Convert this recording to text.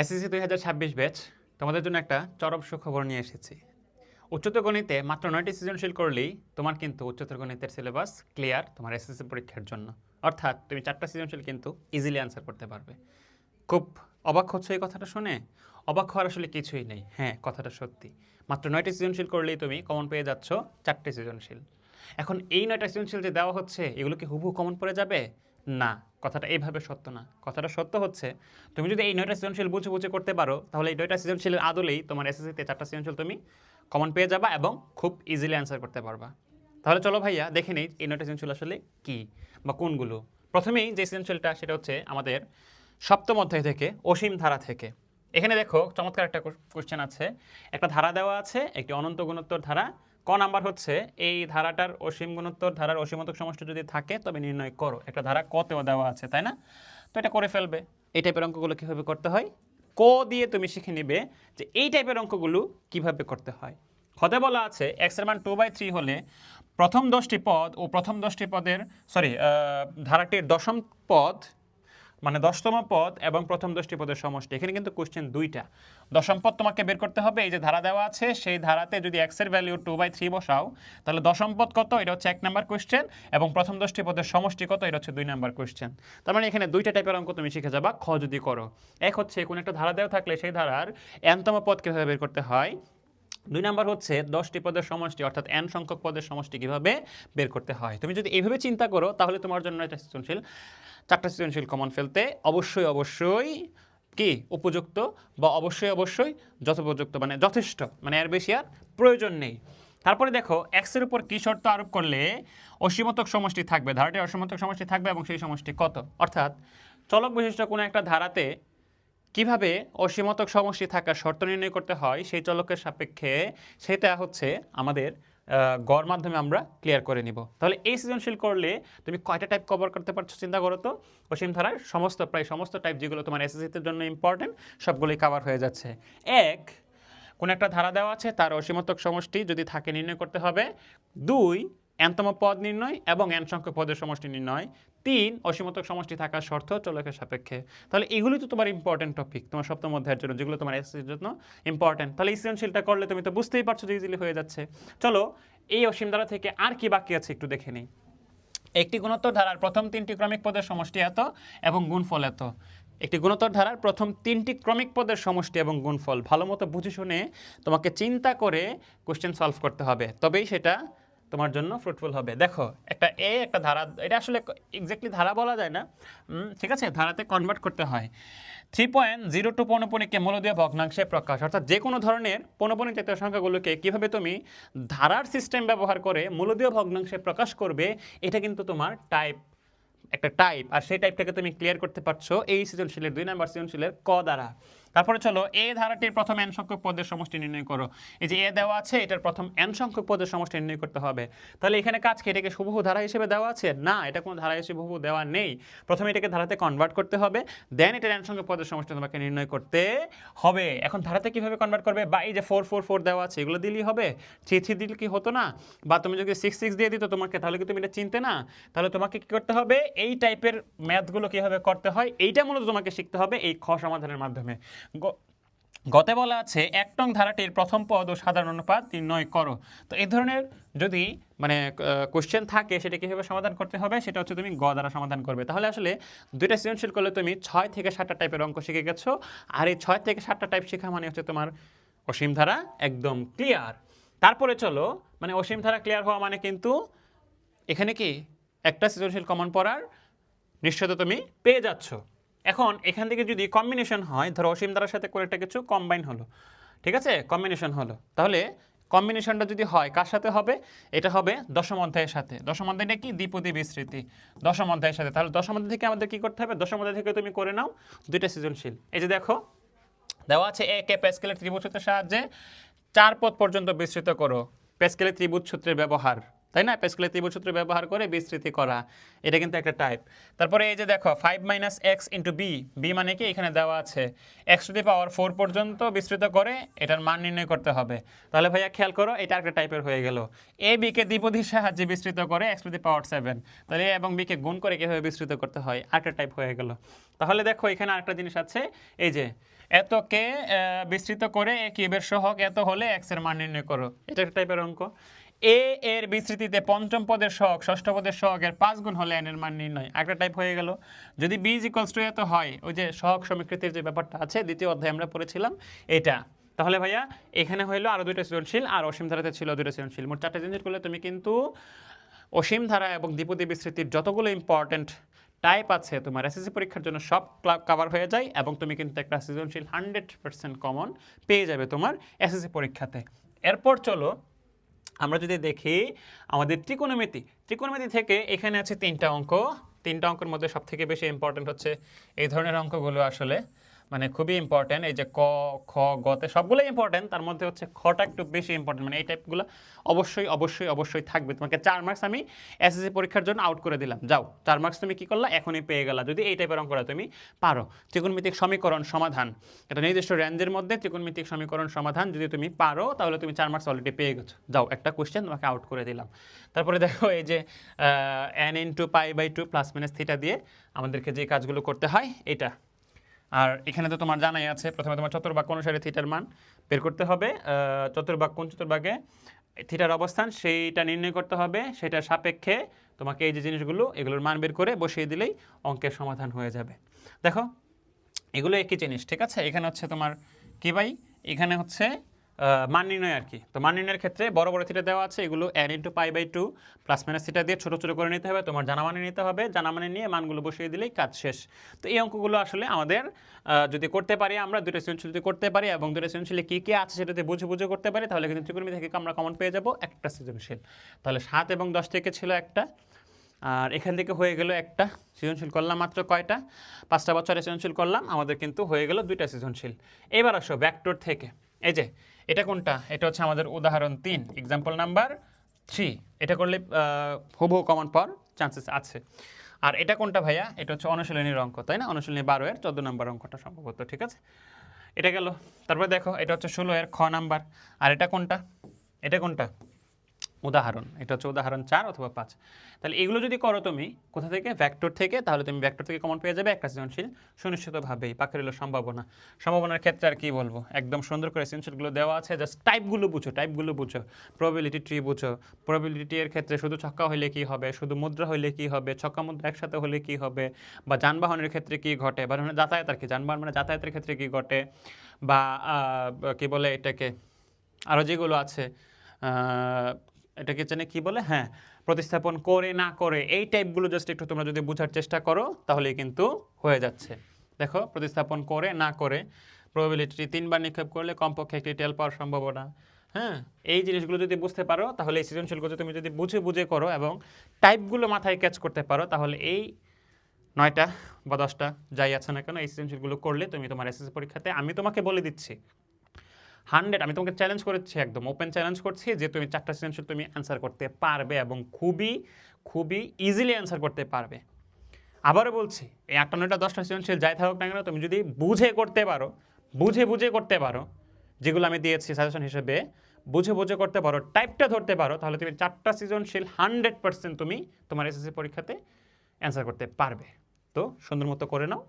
SSC 2026 batch তোমাদের জন্য একটা চরম সুখবর নিয়ে এসেছি। উচ্চতর গণিতে মাত্র 9টি সৃজনশীল করলেই তোমার কিন্তু উচ্চতর গণিতের সিলেবাস ক্লিয়ার তোমার এসএসসি পরীক্ষার জন্য। অর্থাৎ তুমি 4টা সৃজনশীল কিন্তু ইজিলি অ্যান্সার করতে পারবে। খুব অবাক হচ্ছে এই কথাটা শুনে? অবাক হওয়ার আসলে কিছুই নেই। হ্যাঁ, কথাটা সত্যি। মাত্র 9টি সৃজনশীল করলেই তুমি কমন পেয়ে যাচ্ছ 4টি সৃজনশীল। এখন এই 9টা সৃজনশীল যে দেওয়া হচ্ছে এগুলো কি হুবহু কমন পড়ে যাবে? না, কথাটা এইভাবে সত্য না। কথাটা সত্য হচ্ছে তুমি যদি এই 9টা সৃজনশীল বুঝে বুঝে করতে পারো তাহলে এই 9টা সৃজনশীলের আদলেই তোমার এসএসসিতে 4টা সৃজনশীল তুমি কমন পেয়ে যাবা এবং খুব ইজিলি অ্যান্সার করতে পারবা। তাহলে চলো ভাইয়া দেখে নিই এই 9টা সৃজনশীল আসলে কী বা কোনগুলো। প্রথমেই যে সৃজনশীলটা সেটা হচ্ছে আমাদের সপ্তম অধ্যায় থেকে অসীম ধারা থেকে। এখানে দেখো চমৎকার একটা কোশ্চেন আছে। একটা ধারা দেওয়া আছে, একটি অনন্ত গুণোত্তর ধারা। ক নাম্বার হচ্ছে এই ধারাটার অসীম গুণোত্তর ধারার অসীমতক সমষ্টি যদি থাকে তবে নির্ণয় করো। একটা ধারা কতেও দেওয়া আছে, তাই না? তো এটা করে ফেলবে। এই টাইপের অঙ্কগুলো কীভাবে করতে হয় ক দিয়ে তুমি শিখে নিবে যে এই টাইপের অঙ্কগুলো কিভাবে করতে হয়। হতে বলা আছে এক্সের মান 2/3 হলে প্রথম 10টি পদ ও প্রথম 10টি পদের ধারাটির দশম পদ মানে 10তম পদ এবং প্রথম 10টি পদের সমষ্টি। এখানে কিন্তু কোশ্চেন দুইটা। দশম পদ তোমাকে বের করতে হবে। এই যে ধারা দেওয়া আছে সেই ধারাতে যদি এক্স এর ভ্যালু 2/3 বসাও তাহলে দশম পদ কত, এটা হচ্ছে 1 নাম্বার কোশ্চেন, এবং প্রথম 10টি পদের সমষ্টি কত, এটা হচ্ছে 2 নাম্বার কোশ্চেন। তার মানে এখানে দুইটা টাইপের অঙ্ক তুমি শিখে যাবা খ যদি করো। এক হচ্ছে কোন একটা ধারা দেওয়া থাকলে সেই ধারার nতম পদ কিভাবে বের করতে হয়। 2 নাম্বার হচ্ছে 10টি পদের সমষ্টি অর্থাৎ n সংখ্যক পদের সমষ্টি কিভাবে বের করতে হয়। তুমি যদি এইভাবে চিন্তা করো তাহলে তোমার জন্য এটা সৃজনশীল 4টা সৃজনশীল কমন ফেলতে অবশ্যই কি উপযুক্ত বা অবশ্যই যথোপযুক্ত, মানে যথেষ্ট, মানে এর বেশি আর প্রয়োজন নেই। তারপরে দেখো এক্সের উপর কি শর্ত আরোপ করলে অসীমতক সমষ্টি থাকবে, ধারাটির অসীমতক সমষ্টি থাকবে এবং সেই সমষ্টি কত। অর্থাৎ চলক বিশিষ্ট কোনো একটা ধারাতে কিভাবে অসীমতক সমষ্টি থাকার শর্ত নির্ণয় করতে হয় সেই চলকের সাপেক্ষে সেটা হচ্ছে আমাদের গড় মাধ্যমে আমরা ক্লিয়ার করে নিব। তাহলে এই সৃজনশীল করলে তুমি কয়টা টাইপ কভার করতে পারছো চিন্তা করো তো। অসীম ধারার প্রায় সমস্ত টাইপ যেগুলো তোমার এসএসসির জন্য ইম্পর্টেন্ট সবগুলোই কভার হয়ে যাচ্ছে। এক, কোন একটা ধারা দেওয়া আছে তার অসীমতক সমষ্টি যদি থাকে নির্ণয় করতে হবে। 2, nতম পদ নির্ণয় এবং n সংখ্যক পদের সমষ্টি নির্ণয়। 3, অসীমতক সমষ্টি থাকার শর্ত চলকের সাপেক্ষে। তাহলে এগুলি তো তোমার ইম্পর্টেন্ট টপিক তোমার সপ্তম অধ্যায়ের জন্য, যেগুলো তোমার এসএসসির জন্য ইম্পর্টেন্ট। তাহলে এই সৃজনশীলটা করলে তুমি তো বুঝতেই পারছো যে ইজিলি হয়ে যাচ্ছে। চলো এই অসীম ধারা থেকে আর কি বাকি আছে একটু দেখে নিই। একটি গুণোত্তর ধারার প্রথম 3টি ক্রমিক পদের সমষ্টি এত এবং গুণফল এত। একটি গুণোত্তর ধারার প্রথম 3টি ক্রমিক পদের সমষ্টি এবং গুণফল ভালো মতো বুঝে শুনে তোমাকে চিন্তা করে কোশ্চেন সলভ করতে হবে, তবেই সেটা তোমার জন্য ফ্রুটফুল হবে। দেখো একটা ধারা, এটা আসলে এক্স্যাক্টলি ধারা বলা যায় না, ঠিক আছে, ধারাতে কনভার্ট করতে হয়। 3.02 পৌনঃপুনিককে মূলদীয় ভগ্নাংশে প্রকাশ, অর্থাৎ যে কোনো ধরনের পৌনঃপুনিক জাতীয় সংখ্যাগুলোকে কীভাবে তুমি ধারার সিস্টেম ব্যবহার করে মূলদীয় ভগ্নাংশে প্রকাশ করবে, এটা কিন্তু তোমার একটা টাইপ, আর সেই টাইপটাকে তুমি ক্লিয়ার করতে পারছো এই সৃজনশীলের 2 নাম্বার সৃজনশীলের ক দ্বারা। তারপরে চলো এ ধারাটির প্রথম n সংখ্যক পদের সমষ্টি নির্ণয় করো। এই যে এ দেওয়া আছে এটার প্রথম n সংখ্যক পদের সমষ্টি নির্ণয় করতে হবে। তাহলে এখানে কাজ কি, এটাকে হুবহু ধারা হিসেবে দেওয়া আছে? না, এটা কোনো ধারা হিসেবে হুবহু দেওয়া নেই। প্রথমে এটাকে ধারাতে কনভার্ট করতে হবে, দেন এটার n সংখ্যক পদের সমষ্টি তোমাকে নির্ণয় করতে হবে। এখন ধারাতে কিভাবে কনভার্ট করবে? বা এই যে 4 4 4 দেওয়া আছে এগুলো দিলেই হবে? 3 3 দিলে কি হতো না? বা তুমি যদি 6 6 দিয়ে দিত তোমাকে, তাহলে কি তুমি এটা চিনতে না? তাহলে তোমাকে কি করতে হবে, এই টাইপের ম্যাথগুলো কীভাবে করতে হয় এইটা মূলত তোমাকে শিখতে হবে এই খ সমাধানের মাধ্যমে। গতে বলা আছে 1 নং ধারাটির প্রথম পদ ও সাধারণ অনুপাত নির্ণয় করো। তো এই ধরনের যদি কোশ্চেন থাকে সেটা কীভাবে সমাধান করতে হবে সেটা হচ্ছে তুমি গ দ্বারা সমাধান করবে। তাহলে আসলে 2টা সৃজনশীল করলে তুমি 6 থেকে 7টা টাইপের অঙ্ক শিখে গেছো। আর এই 6 থেকে 7টা টাইপ শেখা মানে হচ্ছে তোমার অসীম ধারা একদম ক্লিয়ার। তারপরে চলো অসীম ধারা ক্লিয়ার হওয়া মানে কিন্তু এখানে কি একটা সৃজনশীল কমন পড়ার নিশ্চয়তা তুমি পেয়ে যাচ্ছ। এখন এখান থেকে যদি কম্বিনেশন হয়, ধরো অসীম ধারার সাথে করে একটা কিছু কম্বাইন হলো, ঠিক আছে, কম্বিনেশন হলো, তাহলে কম্বিনেশনটা যদি হয় কার সাথে হবে? এটা হবে দশম অধ্যায়ের সাথে। দশম অধ্যায়টা কি? দ্বিপদী বিস্তৃতি। দশম অধ্যায়ের সাথে। তাহলে দশম অধ্যায় থেকে আমাদের কি করতে হবে? দশম অধ্যায় থেকে তুমি করে নাও 2টা সৃজনশীল। এই যে দেখো দেওয়া আছে একে প্যাসকেলের ত্রিভুজ সূত্রের সাহায্যে 4 পদ পর্যন্ত বিস্তৃত করো। প্যাসকেলের ত্রিভুজ সূত্রের ব্যবহার, তাই না? প্যাসকেলের ত্রিভুজ সূত্র ব্যবহার করে বিস্তৃতি করা, এটা কিন্তু একটা টাইপ। তারপরে এই যে দেখো 5 - x * b, b মানে কি এখানে দেওয়া আছে x⁴ পর্যন্ত বিস্তৃত করে এটার মান নির্ণয় করতে হবে। তাহলে ভাইয়া খেয়াল করো এটা একটা টাইপের হয়ে গেল। a b কে দ্বিপদীর সাহায্যে বিস্তৃত করে x⁷, তাহলে a এবং b কে গুণ করে কিভাবে বিস্তৃত করতে হয় আরেকটা টাইপ হয়ে গেল। তাহলে দেখো এখানে আরেকটা জিনিস আছে, এই যে এতকে বিস্তৃত করে এ কিউবের সহগ এত হলে এক্স এর মান নির্ণয় করো। এটা একটা টাইপের অঙ্ক। এ এর বিস্তৃতিতে পঞ্চম পদের সহগ ষষ্ঠ পদের সহগের 5 গুণ হলে এন এর মান নির্ণয়। একটা টাইপ হয়ে গেল। যদি বি ইজ ইকুয়ালস টু এত হয়, ওই যে সহগ সমীকৃতির যে ব্যাপারটা আছে দ্বিতীয় অধ্যায়ে আমরা পড়েছিলাম এটা, তাহলে ভাইয়া এখানে হইলো আরো দুইটা সৃজনশীল আর অসীম ধারাতে ছিল দুইটা সৃজনশীল। মোট 4টা সৃজনশীল করলে তুমি কিন্তু অসীম ধারা এবং দ্বিপদী বিস্তৃতির যতগুলো ইম্পর্টেন্ট টাইপ আছে তোমার এসএসসি পরীক্ষার জন্য সব কভার হয়ে যায় এবং তুমি কিন্তু একটা সৃজনশীল 100% কমন পেয়ে যাবে তোমার এসএসসি পরীক্ষাতে। এরপর চলো আমরা যদি দেখি আমাদের ত্রিকোণমিতি থেকে এখানে আছে 3টা অঙ্ক। 3টা অঙ্কের মধ্যে সব থেকে বেশি ইম্পর্টেন্ট হচ্ছে এই ধরনের অঙ্কগুলো, আসলে মানে খুবই ইম্পর্টেন্ট। এই যে ক খ গতে সবগুলোই ইম্পর্টেন্ট, তার মধ্যে হচ্ছে খটা একটু বেশি ইম্পর্টেন্ট, মানে এই টাইপগুলো অবশ্যই থাকবে। তোমাকে 4 মার্কস আমি এসএসসি পরীক্ষার জন্য আউট করে দিলাম, যাও 4 মার্কস তুমি কি করলা এখনই পেয়ে গেলা যদি এই টাইপের অঙ্কটা তুমি পারো। ত্রিকোণমিতিক সমীকরণ সমাধান, একটা নির্দিষ্ট রেঞ্জের মধ্যে ত্রিকোণমিতিক সমীকরণ সমাধান যদি তুমি পারো তাহলে তুমি 4 মার্কস অলরেডি পেয়ে গেছো, যাও একটা কোশ্চেন তোমাকে আউট করে দিলাম। তারপরে দেখো এই যে n into pi plus minus theta দিয়ে আমাদেরকে যে কাজগুলো করতে হয় এটা। আর এখানে তো তোমার জানাই আছে, প্রথমে তোমার চতুর্ভাগ অনুসারে থিটার মান বের করতে হবে। চতুর্ভাগ কোন চতুর্ভাগে থিটার অবস্থান সেইটা নির্ণয় করতে হবে, সেটার সাপেক্ষে তোমাকে এই যে জিনিসগুলো এগুলোর মান বের করে বসিয়ে দিলেই অঙ্কের সমাধান হয়ে যাবে। দেখো এগুলো একই জিনিস, ঠিক আছে। এখানে হচ্ছে তোমার কি ভাই, এখানে হচ্ছে মান নির্ণয় আর কি। তো মান নির্ণয়ের ক্ষেত্রে বড় বড় থিটা দেওয়া আছে, এগুলো n into pi plus minus theta দিয়ে ছোটো ছোটো করে নিতে হবে, তোমার জানা মানে নিতে হবে, জানা মানে নিয়ে মানগুলো বসিয়ে দিলেই কাজ শেষ। তো এই অঙ্কগুলো আসলে আমাদের যদি করতে পারি আমরা, দুটো সৃজনশীল যদি করতে পারি এবং দুটো সৃজনশীলে কী কী আছে সেটাতে বুঝে করতে পারি, তাহলে কিন্তু ত্রিকোণমিতি থেকে আমরা কমন পেয়ে যাব একটা সৃজনশীল। তাহলে 7 এবং 10 থেকে ছিল একটা, আর এখান থেকে হয়ে গেল একটা সৃজনশীল। করলাম মাত্র কয়টা, 5টা বা 6টা সৃজনশীল করলাম, আমাদের কিন্তু হয়ে গেল 2টা সৃজনশীল। এবার আসো ভেক্টর থেকে। এই যে এটা কোনটা, এটা হচ্ছে আমাদের উদাহরণ 3 এক্সাম্পল নাম্বার 3। এটা করলে হুবহু কমন পাওয়ার চান্সেস আছে। আর এটা কোনটা ভাইয়া, এটা হচ্ছে অনুশীলনীর অঙ্ক, তাই না? অনুশীলনী 12 এর 14 নম্বর অঙ্কটা সম্ভবত, ঠিক আছে। এটা গেল। তারপরে দেখো এটা হচ্ছে 16 এর খ নাম্বার। আর এটা কোনটা, এটা কোনটা উদাহরণ, এটা হচ্ছে উদাহরণ 4 অথবা 5। তাহলে এগুলো যদি করো তুমি কোথা থেকে, ভেক্টর থেকে, তাহলে তুমি ভেক্টর থেকে কমন পেয়ে যাবে একটা সৃজনশীল সুনিশ্চিতভাবেই। বাকি হলো সম্ভাবনার ক্ষেত্রে আর কি বলবো, একদম সুন্দর করে সৃজনশীলগুলো দেওয়া আছে, জাস্ট টাইপগুলো বুঝো, প্রবাবিলিটি ট্রি বুঝো। প্রবাবিলিটি এর ক্ষেত্রে শুধু ছক্কা হইলে কি হবে, শুধু মুদ্রা হইলে কি হবে, ছক্কা মুদ্রা একসাথে হলে কি হবে, বা যানবাহনের ক্ষেত্রে কি ঘটে, বা যাতায়াত আর কি, যানবাহন মানে যাতায়াতের ক্ষেত্রে কি ঘটে, বা কি বলে এটাকে আরও যেগুলো আছে এটাকে জানে কি বলে, হ্যাঁ প্রতিস্থাপন করে না করে, এই টাইপগুলো জাস্ট একটু তোমরা যদি বোঝার চেষ্টা করো তাহলেই কিন্তু হয়ে যাচ্ছে। দেখো প্রতিস্থাপন করে না করে প্রবাবিলিটি 3বার নিক্ষেপ করলে কমপক্ষে একটি টেল পাওয়ার সম্ভাবনা, হ্যাঁ এই জিনিসগুলো যদি বুঝতে পারো তাহলে এই সৃজনশীলগুলো তুমি যদি বুঝে করো এবং টাইপগুলো মাথায় ক্যাচ করতে পারো, তাহলে এই 9টা বা 10টা যাই আছে না কেন এই সৃজনশীলগুলো করলে তুমি তোমার এসএসসি পরীক্ষাতে, আমি তোমাকে বলে দিচ্ছি 100, আমি তোমাকে চ্যালেঞ্জ করছি, একদম ওপেন চ্যালেঞ্জ করছি যে তুমি 4টা সৃজনশীল তুমি অ্যান্সার করতে পারবে এবং খুবই ইজিলি অ্যান্সার করতে পারবে। আবারও বলছি এই 8টা 9টা 10টা সৃজনশীল যাই থাকুক না কেন, তুমি যদি বুঝে করতে পারো যেগুলো আমি দিয়েছি সাজেশন হিসেবে, বুঝে করতে পারো, টাইপটা ধরতে পারো, তাহলে তুমি 4টা সৃজনশীল 100% তুমি তোমার এসএসসি পরীক্ষাতে অ্যান্সার করতে পারবে। তো সুন্দর মতো করে নাও।